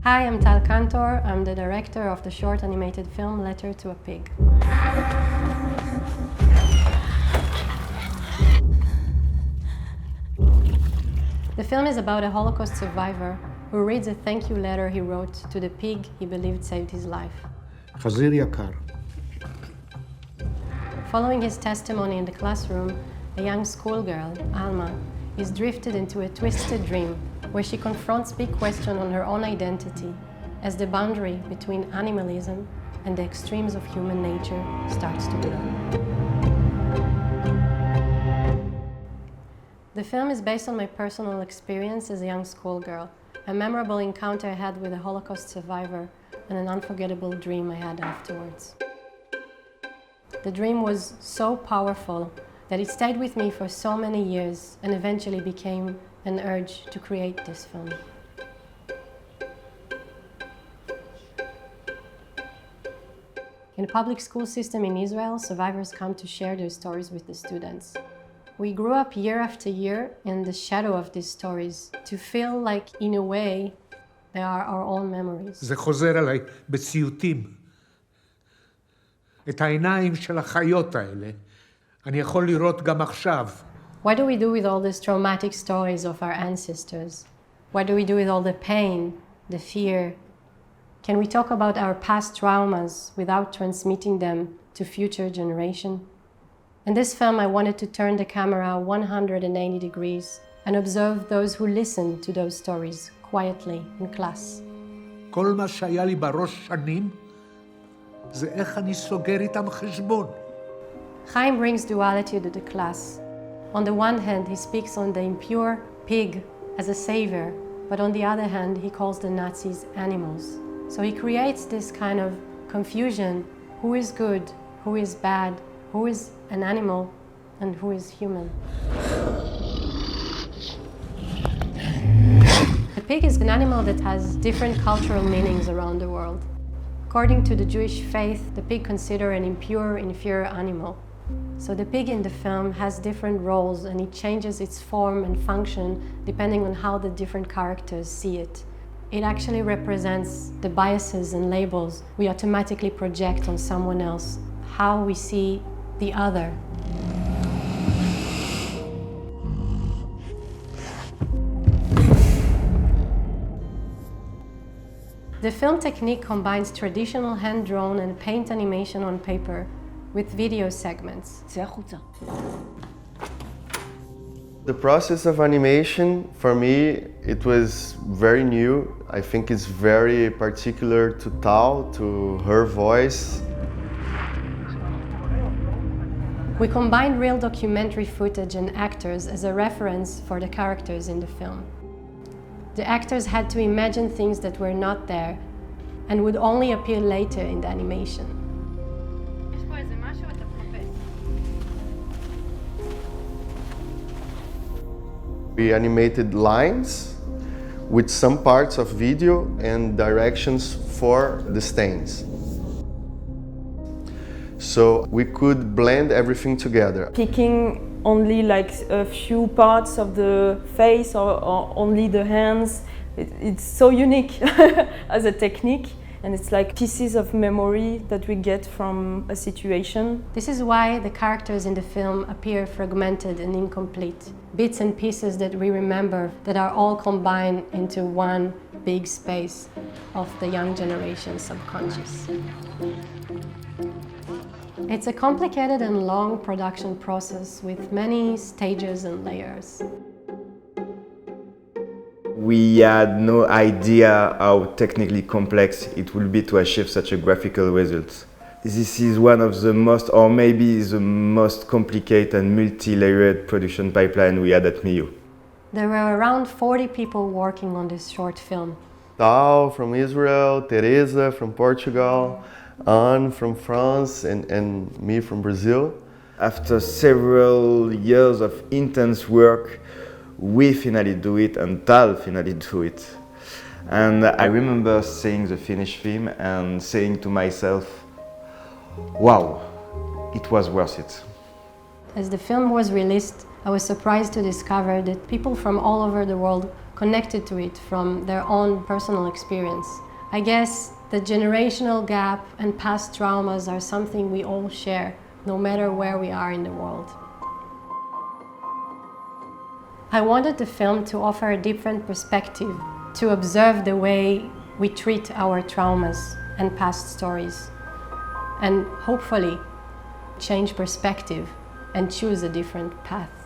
Hi, I'm Tal Kantor. I'm the director of the short animated film Letter to a Pig. The film is about a Holocaust survivor who reads a thank you letter he wrote to the pig he believed saved his life. חזיר יקר. Following his testimony in the classroom, a young schoolgirl, Alma, is drifted into a twisted dream where she confronts big questions on her own identity as the boundary between animalism and the extremes of human nature starts to blur. The film is based on my personal experience as a young schoolgirl, a memorable encounter I had with a Holocaust survivor, and an unforgettable dream I had afterwards. The dream was so powerful that it stayed with me for so many years and eventually became an urge to create this film. In the public school system in Israel, survivors come to share their stories with the students. We grew up year after year in the shadow of these stories to feel like, in a way, they are our own memories. זה חוזר עליי בציוטים. את העיניים של החיות האלה אני יכול לראות גם עכשיו. What do we do with all these traumatic stories of our ancestors? What do we do with all the pain, the fear? Can we talk about our past traumas without transmitting them to future generations? In this film, I wanted to turn the camera 180 degrees and observe those who listen to those stories quietly in class. כל מה שהיה לי בראש שנים זה איך אני סוגר איתם חשבון. Chaim brings duality to the class. On the one hand, he speaks on the impure pig as a savior, but on the other hand, he calls the Nazis animals. So he creates this kind of confusion: who is good, who is bad, who is an animal, and who is human. The pig is an animal that has different cultural meanings around the world. According to the Jewish faith, the pig considered an impure, inferior animal. So the pig in the film has different roles and it changes its form and function depending on how the different characters see it. It actually represents the biases and labels we automatically project on someone else, how we see the other. The film technique combines traditional hand-drawn and paint animation on paper with video segments. The process of animation, for me, it was very new. I think it's very particular to Tal, to her voice. We combined real documentary footage and actors as a reference for the characters in the film. The actors had to imagine things that were not there and would only appear later in the animation. We animated lines with some parts of video and directions for the stains. So we could blend everything together. Picking only like a few parts of the face or only the hands, it's so unique as a technique, and it's like pieces of memory that we get from a situation. This is why the characters in the film appear fragmented and incomplete. Bits and pieces that we remember that are all combined into one big space of the young generation subconscious. It's a complicated and long production process with many stages and layers. We had no idea how technically complex it would be to achieve such a graphical result. This is one of the most, or maybe the most complicated and multi-layered production pipeline we had at MIYU. There were around 40 people working on this short film. Tal from Israel, Teresa from Portugal, Anne from France, and me from Brazil. After several years of intense work, we finally do it, and Tal finally do it. And I remember seeing the finished film and saying to myself, wow, it was worth it. As the film was released, I was surprised to discover that people from all over the world connected to it from their own personal experience. I guess the generational gap and past traumas are something we all share, no matter where we are in the world. I wanted the film to offer a different perspective, to observe the way we treat our traumas and past stories, and hopefully change perspective and choose a different path.